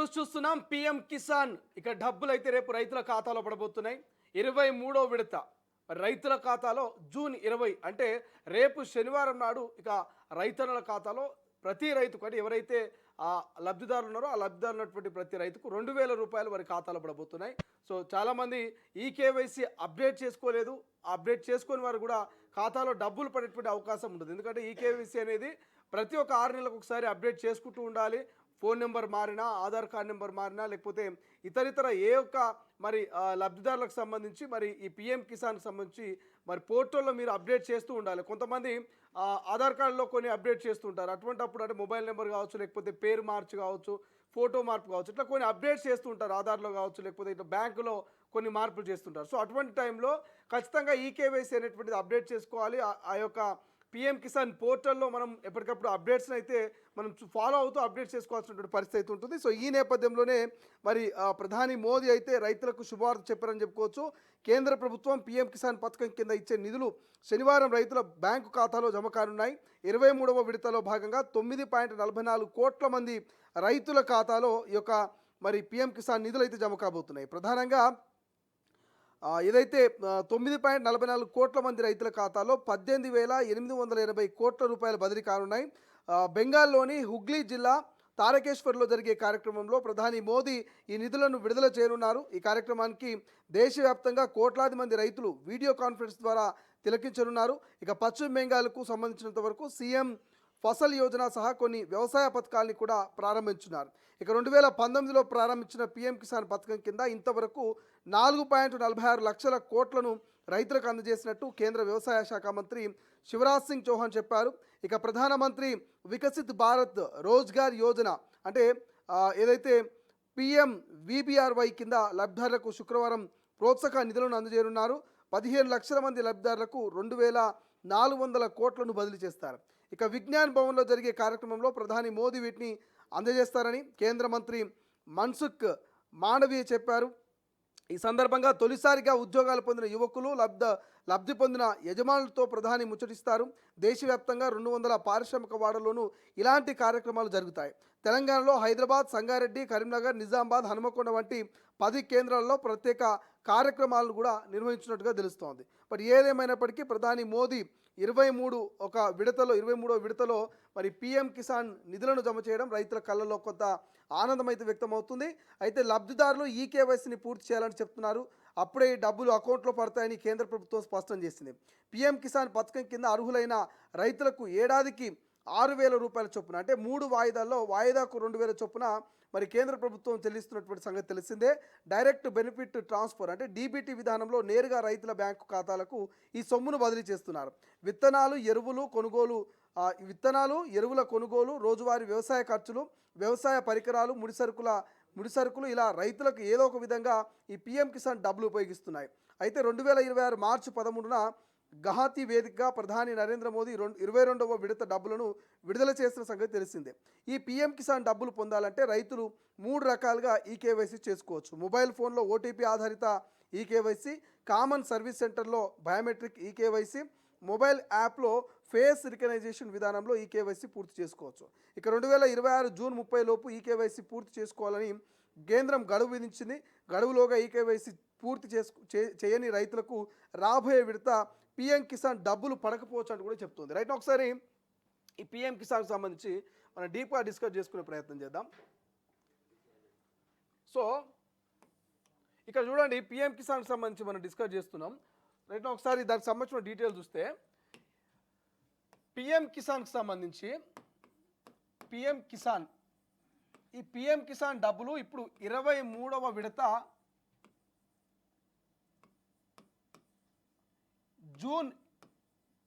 News చూస్తున్నాం. PM Kisan ఇక డబ్బులు అయితే రేపు రైతుల ఖాతాలో పడబోతున్నాయి. 23వ విడత రైతుల ఖాతాలో జూన్ 20 అంటే రేపు శనివారం నాడు ఇక రైతన్నల ఖాతాలో ప్రతి రైతుకు అంటే ఎవరైతే లబ్ధిదారులు ఉన్నారో ఆ లబ్ధిదారులు ఉన్నటువంటి ప్రతి రైతుకు 2000 రూపాయలు వారి ఖాతాలో పడబోతున్నాయి. సో చాలామంది ఈ కేవైసీ అప్డేట్ చేసుకోలేదు. అప్డేట్ చేసుకొని వారు కూడా ఖాతాలో డబ్బులు పడేటువంటి అవకాశం ఉంటుంది. ఎందుకంటే ఈ కేవైసీ అనేది ప్రతి ఒక్క 6 నెలలకు ఒకసారి అప్డేట్ చేసుకుంటూ ఉండాలి. ఫోన్ నెంబర్ మారినా, ఆధార్ కార్డ్ నెంబర్ మారినా, లేకపోతే ఇతరితర ఏ ఒక్క మరి లబ్ధిదారులకు సంబంధించి మరి ఈ పిఎం కిసాన్కి సంబంధించి మరి పోర్టల్లో మీరు అప్డేట్ చేస్తూ ఉండాలి. కొంతమంది ఆధార్ కార్డులో కొన్ని అప్డేట్ చేస్తూ ఉంటారు. అటువంటిప్పుడు అంటే మొబైల్ నెంబర్ కావచ్చు, లేకపోతే పేరు మార్చి కావచ్చు, ఫోటో మార్పు కావచ్చు, ఇట్లా కొన్ని అప్డేట్స్ చేస్తూ ఉంటారు. ఆధార్లో కావచ్చు, లేకపోతే ఇట్లా బ్యాంకులో కొన్ని మార్పులు చేస్తుంటారు. సో అటువంటి టైంలో ఖచ్చితంగా ఈ కేవైసీ అనేటువంటిది అప్డేట్ చేసుకోవాలి. ఆ యొక్క పిఎం కిసాన్ పోర్టల్లో మనం ఎప్పటికప్పుడు అప్డేట్స్ని అయితే మనం ఫాలో అవుతూ అప్డేట్ చేసుకోవాల్సినటువంటి పరిస్థితి అయితే ఉంటుంది. సో ఈ నేపథ్యంలోనే మరి ప్రధాని మోదీ అయితే రైతులకు శుభవార్త చెప్పారని చెప్పుకోవచ్చు. కేంద్ర ప్రభుత్వం పిఎం కిసాన్ పథకం కింద ఇచ్చే నిధులు శనివారం రైతుల బ్యాంకు ఖాతాలో జమ కానున్నాయి. 23వ విడతలో భాగంగా 9.44 కోట్ల మంది రైతుల ఖాతాలో ఈ యొక్క మరి పిఎం కిసాన్ నిధులు అయితే జమ కాబోతున్నాయి. ప్రధానంగా ఏదైతే 9.44 కోట్ల మంది రైతుల ఖాతాలో 18,880 కోట్ల రూపాయల బదిలీ కానున్నాయి. బెంగాల్లోని హుగ్లీ జిల్లా తారకేశ్వర్లో జరిగే కార్యక్రమంలో ప్రధాని మోదీ ఈ నిధులను విడుదల చేయనున్నారు. ఈ కార్యక్రమానికి దేశవ్యాప్తంగా కోట్లాది మంది రైతులు వీడియో కాన్ఫరెన్స్ ద్వారా తిలకించనున్నారు. ఇక పశ్చిమ బెంగాల్కు సంబంధించినంత వరకు సీఎం ఫసల్ యోజన సహా కొన్ని వ్యవసాయ పథకాలని కూడా ప్రారంభించున్నారు. ఇక 2019లో ప్రారంభించిన పిఎం కిసాన్ పథకం కింద ఇంతవరకు 4.46 లక్షల కోట్లను రైతులకు అందజేసినట్టు కేంద్ర వ్యవసాయ శాఖ మంత్రి శివరాజ్ సింగ్ చౌహాన్ చెప్పారు. ఇక ప్రధానమంత్రి వికసిత్ భారత్ రోజ్గార్ యోజన అంటే ఏదైతే పిఎం విబిఆర్వై కింద లబ్ధిదారులకు శుక్రవారం ప్రోత్సాహక నిధులను అందజేయనున్నారు. 15 లక్షల మంది లబ్ధిదారులకు 2,400 కోట్లను బదిలీ చేస్తారు. ఇక విజ్ఞాన్ భవన్లో జరిగే కార్యక్రమంలో ప్రధాని మోదీ వీటిని అందజేస్తారని కేంద్ర మంత్రి మన్సుఖ్ మాండవీయ చెప్పారు. ఈ సందర్భంగా తొలిసారిగా ఉద్యోగాలు పొందిన యువకులు లబ్ధి పొందిన యజమానులతో ప్రధాని ముచ్చటిస్తారు. దేశవ్యాప్తంగా 200 పారిశ్రామిక వాడల్లోనూ ఇలాంటి కార్యక్రమాలు జరుగుతాయి. తెలంగాణలో హైదరాబాద్, సంగారెడ్డి, కరీంనగర్, నిజామాబాద్, హనుమకొండ వంటి 10 కేంద్రాల్లో ప్రత్యేక కార్యక్రమాలను కూడా నిర్వహించినట్టుగా తెలుస్తోంది. మరి ఏదేమైనప్పటికీ ప్రధాని మోదీ 23వ విడతలో మరి పిఎం కిసాన్ నిధులను జమ చేయడం రైతుల కళ్ళల్లో కొంత ఆనందం అయితే వ్యక్తమవుతుంది. అయితే లబ్ధిదారులు ఈ కేవైసీని పూర్తి చేయాలని చెప్తున్నారు. అప్పుడే ఈ డబ్బులు అకౌంట్లో పడతాయని కేంద్ర ప్రభుత్వం స్పష్టం చేసింది. పిఎం కిసాన్ పథకం కింద అర్హులైన రైతులకు ఏడాదికి 6,000 రూపాయల చొప్పున అంటే 3 వాయిదాల్లో వాయిదాకు 2,000 చొప్పున మరి కేంద్ర ప్రభుత్వం చెల్లిస్తున్నటువంటి సంగతి తెలిసిందే. డైరెక్ట్ బెనిఫిట్ ట్రాన్స్ఫర్ అంటే డీబీటీ విధానంలో నేరుగా రైతుల బ్యాంకు ఖాతాలకు ఈ సొమ్మును బదిలీ చేస్తున్నారు. విత్తనాలు, ఎరువుల కొనుగోలు, రోజువారీ వ్యవసాయ ఖర్చులు, వ్యవసాయ పరికరాలు, ముడిసరుకులు ఇలా రైతులకు ఏదో ఒక విధంగా ఈ పిఎం కిసాన్ డబ్బులు ఉపయోగిస్తున్నాయి. అయితే 2026 మార్చి 13న గహాతీ వేదికగా ప్రధాని నరేంద్ర మోదీ 22వ విడత డబ్బులను విడుదల చేసిన సంగతి తెలిసిందే. ఈ పిఎం కిసాన్ డబ్బులు పొందాలంటే రైతులు 3 రకాలుగా ఈ కేవైసీ చేసుకోవచ్చు. మొబైల్ ఫోన్లో ఓటీపీ ఆధారిత ఈ కేవైసీ, కామన్ సర్వీస్ సెంటర్లో బయోమెట్రిక్ ఈ కేవైసీ, మొబైల్ యాప్లో ఫేస్ రికగ్నైజేషన్ విధానంలో ఈ కేవైసీ పూర్తి చేసుకోవచ్చు. ఇక 2026 జూన్ 30 లోపు ఈ కేవైసీ పూర్తి చేసుకోవాలని కేంద్రం గడువు విధించింది. గడువులోగా ఈ కేవైసీ పూర్తి చేయని రైతులకు రాబోయే విడత పిఎం కిసాన్ డబ్బులు పడకపోవచ్చు అని కూడా చెప్తుంది. రైట్, ఒకసారి ఈ పిఎం కిసాన్కి సంబంధించి మనం డీప్గా డిస్కస్ చేసుకునే ప్రయత్నం చేద్దాం. సో ఇక్కడ చూడండి, పిఎం కిసాన్కి సంబంధించి మనం డిస్కస్ చేస్తున్నాం. రైట్, ఒకసారి దానికి సంబంధించిన డీటెయిల్స్ చూస్తే పిఎం కిసాన్కి సంబంధించి ఈ పిఎం కిసాన్ డబ్బులు ఇప్పుడు 23వ విడత జూన్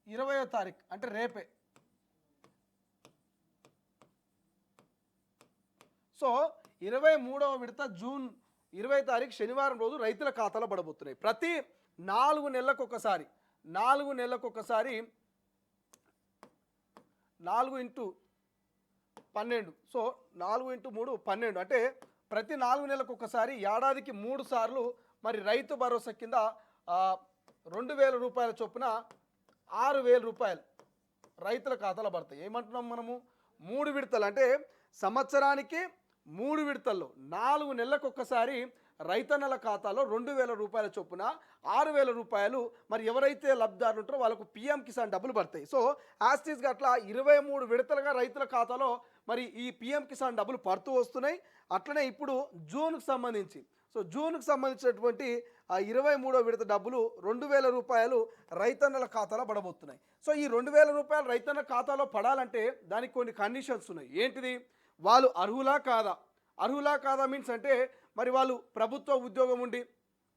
20వ తారీఖు అంటే రేపే. సో 23వ విడత జూన్ 20వ తారీఖు శనివారం రోజు రైతుల ఖాతాలో పడబోతున్నాయి. ప్రతి 4 నెలలకు ఒకసారి 4 × 12 సో 4 × 3 12 అంటే ప్రతి 4 నెలలకు ఒకసారి ఏడాదికి 3 సార్లు మరి రైతు భరోసా కింద 2,000 రూపాయల చొప్పున 6,000 రూపాయలు రైతుల ఖాతాలో పడతాయి. ఏమంటున్నాం మనము? 3 విడతలు అంటే సంవత్సరానికి 3 విడతల్లో 4 నెలలకు ఒక్కసారి రైతన్నల ఖాతాలో 2,000 రూపాయల చొప్పున 6,000 రూపాయలు మరి ఎవరైతే లబ్ధిదారులు ఉంటారో వాళ్ళకు పిఎం కిసాన్ డబ్బులు పడతాయి. సో యాస్టీస్గా అట్లా 23 విడతలుగా రైతుల ఖాతాలో మరి ఈ పిఎం కిసాన్ డబ్బులు పడుతూ వస్తున్నాయి. అట్లనే ఇప్పుడు జూన్కు సంబంధించి జూన్కు సంబంధించినటువంటి ఆ 23వ విడత డబ్బులు 2,000 రూపాయలు రైతన్నల ఖాతాలో పడబోతున్నాయి. సో ఈ 2,000 రూపాయలు రైతన్న ఖాతాలో పడాలంటే దానికి కొన్ని కండిషన్స్ ఉన్నాయి. ఏంటిది? వాళ్ళు అర్హులా కాదా? అర్హులా కాదా మీన్స్ అంటే మరి వాళ్ళు ప్రభుత్వ ఉద్యోగం ఉండి,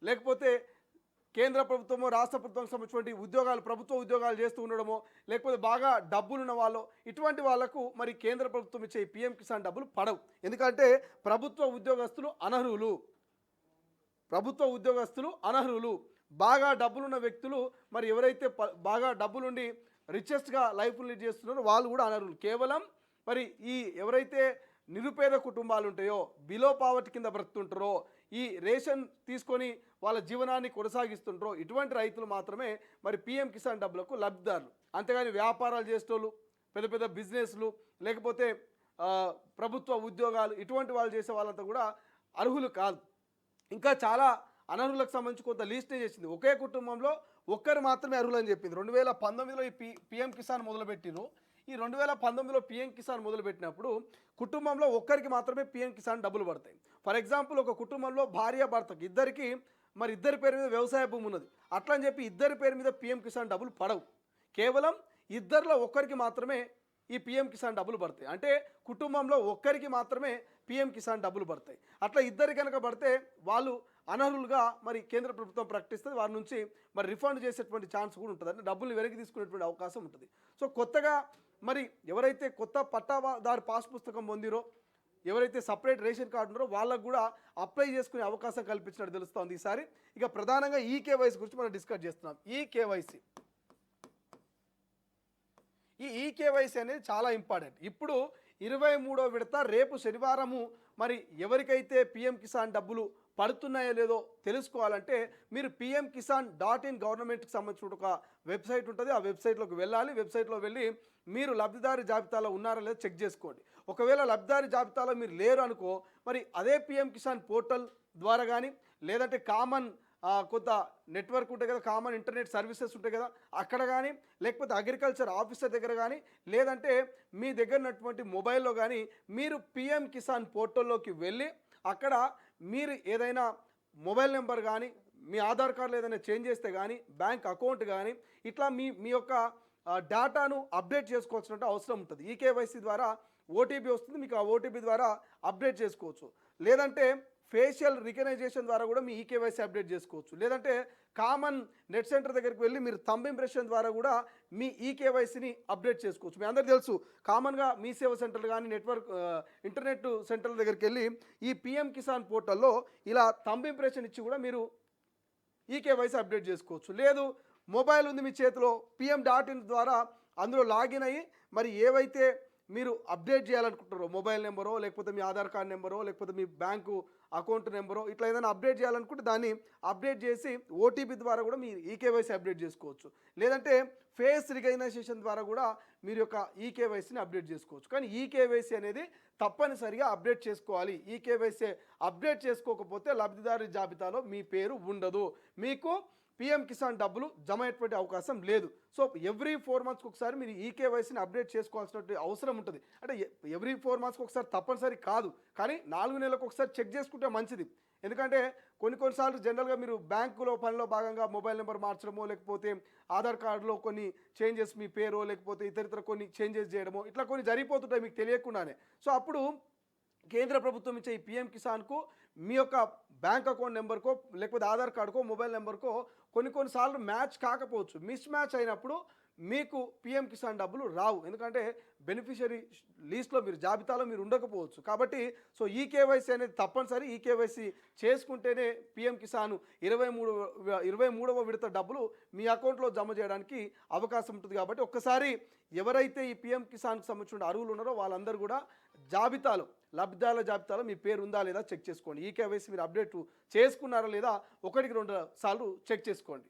లేకపోతే కేంద్ర ప్రభుత్వమో రాష్ట్ర ప్రభుత్వం సంబంధించినటువంటి ప్రభుత్వ ఉద్యోగాలు చేస్తూ ఉండడమో, లేకపోతే బాగా డబ్బులున్న వాళ్ళు, ఇటువంటి వాళ్లకు మరి కేంద్ర ప్రభుత్వం ఇచ్చే పిఎం కిసాన్ డబ్బులు పడవు. ఎందుకంటే ప్రభుత్వ ఉద్యోగస్తులు అనర్హులు. బాగా డబ్బులున్న వ్యక్తులు మరి ఎవరైతే బాగా డబ్బులుండి రిచెస్ట్గా లైఫ్ లీడ్ చేస్తున్నారో వాళ్ళు కూడా అనర్హులు. కేవలం మరి ఈ ఎవరైతే నిరుపేద కుటుంబాలు ఉంటాయో, బిలో పావర్టీ కింద బ్రతుకుంటారో, ఈ రేషన్ తీసుకొని వాళ్ళ జీవనాన్ని కొనసాగిస్తుంటారో ఇటువంటి రైతులు మాత్రమే మరి పిఎం కిసాన్ డబ్బులకు లబ్ధిదారులు. అంతేగాని వ్యాపారాలు చేసేటోళ్ళు, పెద్ద పెద్ద బిజినెస్లు, లేకపోతే ప్రభుత్వ ఉద్యోగాలు ఇటువంటి వాళ్ళు చేసే వాళ్ళంతా కూడా అర్హులు కాదు. ఇంకా చాలా అనర్హులకు సంబంధించి కొంత లిస్టే చేసింది. ఒకే కుటుంబంలో ఒక్కరు మాత్రమే అర్హులు అని చెప్పింది. 2019లో ఈ పిఎం కిసాన్ మొదలుపెట్టిరు. ఈ 2019లో పిఎం కిసాన్ మొదలుపెట్టినప్పుడు కుటుంబంలో ఒక్కరికి మాత్రమే పిఎం కిసాన్ డబ్బులు పడతాయి. ఫర్ ఎగ్జాంపుల్, ఒక కుటుంబంలో భార్య భర్తకి ఇద్దరికి మరి ఇద్దరి పేరు మీద వ్యవసాయ భూమి ఉన్నది. అట్లా అని చెప్పి ఇద్దరి పేరు మీద పిఎం కిసాన్ డబ్బులు పడవు. కేవలం ఇద్దరిలో ఒక్కరికి మాత్రమే ఈ పిఎం కిసాన్ డబ్బులు పడతాయి. అంటే కుటుంబంలో ఒక్కరికి మాత్రమే పిఎం కిసాన్ డబ్బులు పడతాయి. అట్లా ఇద్దరు కనుక పడితే వాళ్ళు అనర్హులుగా మరి కేంద్ర ప్రభుత్వం ప్రకటిస్తుంది. వారి నుంచి మరి రిఫండ్ చేసేటువంటి ఛాన్స్ కూడా ఉంటుంది. అంటే డబ్బులు వెనక్కి తీసుకునేటువంటి అవకాశం ఉంటుంది. సో కొత్తగా మరి ఎవరైతే కొత్త పట్టాదారు పాస్ పుస్తకం పొందిరో, ఎవరైతే సపరేట్ రేషన్ కార్డు ఉన్నారో వాళ్ళకు కూడా అప్లై చేసుకునే అవకాశం కల్పించినట్టు తెలుస్తోంది ఈసారి. ఇక ప్రధానంగా ఈకేవైసీ గురించి మనం డిస్కస్ చేస్తున్నాం. ఈకేవైసీ అనేది చాలా ఇంపార్టెంట్. ఇప్పుడు 23వ విడత రేపు శనివారము మరి ఎవరికైతే పిఎం కిసాన్ డబ్బులు పడుతున్నాయో లేదో తెలుసుకోవాలంటే మీరు pmkisan.in గవర్నమెంట్కి సంబంధించిన ఒక వెబ్సైట్ ఉంటుంది. ఆ వెబ్సైట్లోకి వెళ్ళాలి. వెబ్సైట్లో వెళ్ళి మీరు లబ్ధిదారి జాబితాలో ఉన్నారో లేదో చెక్ చేసుకోండి. ఒకవేళ లబ్ధిదారి జాబితాలో మీరు లేరు అనుకో, మరి అదే పిఎం కిసాన్ పోర్టల్ ద్వారా కానీ, లేదంటే కామన్ కొంత నెట్వర్క్ ఉంటాయి కదా, కామన్ ఇంటర్నెట్ సర్వీసెస్ ఉంటాయి కదా, అక్కడ కానీ, లేకపోతే అగ్రికల్చర్ ఆఫీసర్ దగ్గర కానీ, లేదంటే మీ దగ్గర ఉన్నటువంటి మొబైల్లో కానీ మీరు పిఎం కిసాన్ పోర్టల్లోకి వెళ్ళి అక్కడ మీరు ఏదైనా మొబైల్ నెంబర్ కానీ, మీ ఆధార్ కార్డులో ఏదైనా చేంజ్ చేస్తే కానీ, బ్యాంక్ అకౌంట్ కానీ, ఇట్లా మీ యొక్క డేటాను అప్డేట్ చేసుకోవాల్సిన అవసరం ఉంటుంది. ఈకేవైసీ ద్వారా ఓటీపీ వస్తుంది, మీకు ఆ ఓటీపీ ద్వారా అప్డేట్ చేసుకోవచ్చు. లేదంటే ఫేషియల్ రికగ్నైజేషన్ ద్వారా కూడా మీ ఈకేవైసీ అప్డేట్ చేసుకోవచ్చు. లేదంటే కామన్ నెట్ సెంటర్ దగ్గరికి వెళ్ళి మీరు థంబ్ ఇంప్రెషన్ ద్వారా కూడా మీ ఈకేవైసీని అప్డేట్ చేసుకోవచ్చు. మీ అందరికీ తెలుసు, కామన్గా మీ సేవ సెంటర్లు కానీ ఇంటర్నెట్ సెంటర్ల దగ్గరికి వెళ్ళి ఈ పిఎం కిసాన్ పోర్టల్లో ఇలా థంబ్ ఇంప్రెషన్ ఇచ్చి కూడా మీరు ఈకేవైసీ అప్డేట్ చేసుకోవచ్చు. లేదు, మొబైల్ ఉంది మీ చేతిలో, pm.in ద్వారా అందులో లాగిన్ అయ్యి మరి ఏవైతే మీరు అప్డేట్ చేయాలనుకుంటారో, మొబైల్ నెంబరో, లేకపోతే మీ ఆధార్ కార్డ్ నెంబరో, లేకపోతే మీ బ్యాంకు అకౌంట్ నెంబరో, ఇట్లా ఏదైనా అప్డేట్ చేయాలనుకుంటే దాన్ని అప్డేట్ చేసి ఓటీపీ ద్వారా కూడా మీరు ఈకేవైసీ అప్డేట్ చేసుకోవచ్చు. లేదంటే ఫేస్ రికగ్నైజేషన్ ద్వారా కూడా మీరు యొక్క ఈకేవైసీని అప్డేట్ చేసుకోవచ్చు. కానీ ఈకేవైసీ అనేది తప్పనిసరిగా అప్డేట్ చేసుకోవాలి. ఈకేవైసీ అప్డేట్ చేసుకోకపోతే లబ్ధిదారు జాబితాలో మీ పేరు ఉండదు, మీకు పిఎం కిసాన్ డబ్బులు జమ అయ్యేటువంటి అవకాశం లేదు. సో ఎవ్రీ 4 మంత్స్కి ఒకసారి మీరు ఈకేవైసీని అప్డేట్ చేసుకోవాల్సిన అవసరం ఉంటుంది. అంటే ఎవ్రీ 4 మంత్స్కి ఒకసారి తప్పనిసరి కాదు, కానీ 4 నెలలకు ఒకసారి చెక్ చేసుకుంటే మంచిది. ఎందుకంటే కొన్నిసార్లు జనరల్గా మీరు బ్యాంకులో పనిలో భాగంగా మొబైల్ నెంబర్ మార్చడమో, లేకపోతే ఆధార్ కార్డులో కొన్ని చేంజెస్, మీ పేరో, లేకపోతే ఇతర కొన్ని చేంజెస్ చేయడమో, ఇట్లా కొన్ని జరిగిపోతుంటాయి మీకు తెలియకుండానే. సో అప్పుడు కేంద్ర ప్రభుత్వం ఇచ్చే ఈ పిఎం కిసాన్కు మీ యొక్క బ్యాంక్ అకౌంట్ నెంబర్కో, లేకపోతే ఆధార్ కార్డుకో, మొబైల్ నెంబర్కో కొన్నిసార్లు మ్యాచ్ కాకపోవచ్చు. మిస్ మ్యాచ్ అయినప్పుడు మీకు పిఎం కిసాన్ డబ్బులు రావు. ఎందుకంటే బెనిఫిషరీ లిస్ట్లో మీరు జాబితాలో మీరు ఉండకపోవచ్చు. కాబట్టి సో ఈకేవైసీ అనేది తప్పనిసరి. ఈకేవైసీ చేసుకుంటేనే పిఎం కిసాన్ 23వ విడత డబ్బులు మీ అకౌంట్లో జమ చేయడానికి అవకాశం ఉంటుంది. కాబట్టి ఒక్కసారి ఎవరైతే ఈ పిఎం కిసాన్కి సంబంధించిన అర్హులు ఉన్నారో వాళ్ళందరూ కూడా లబ్ధిదారుల జాబితాలో మీ పేరు ఉందా లేదా చెక్ చేసుకోండి. ఈకేవైసీ మీరు అప్డేట్ చేసుకున్నారా లేదా 1-2 సార్లు చెక్ చేసుకోండి.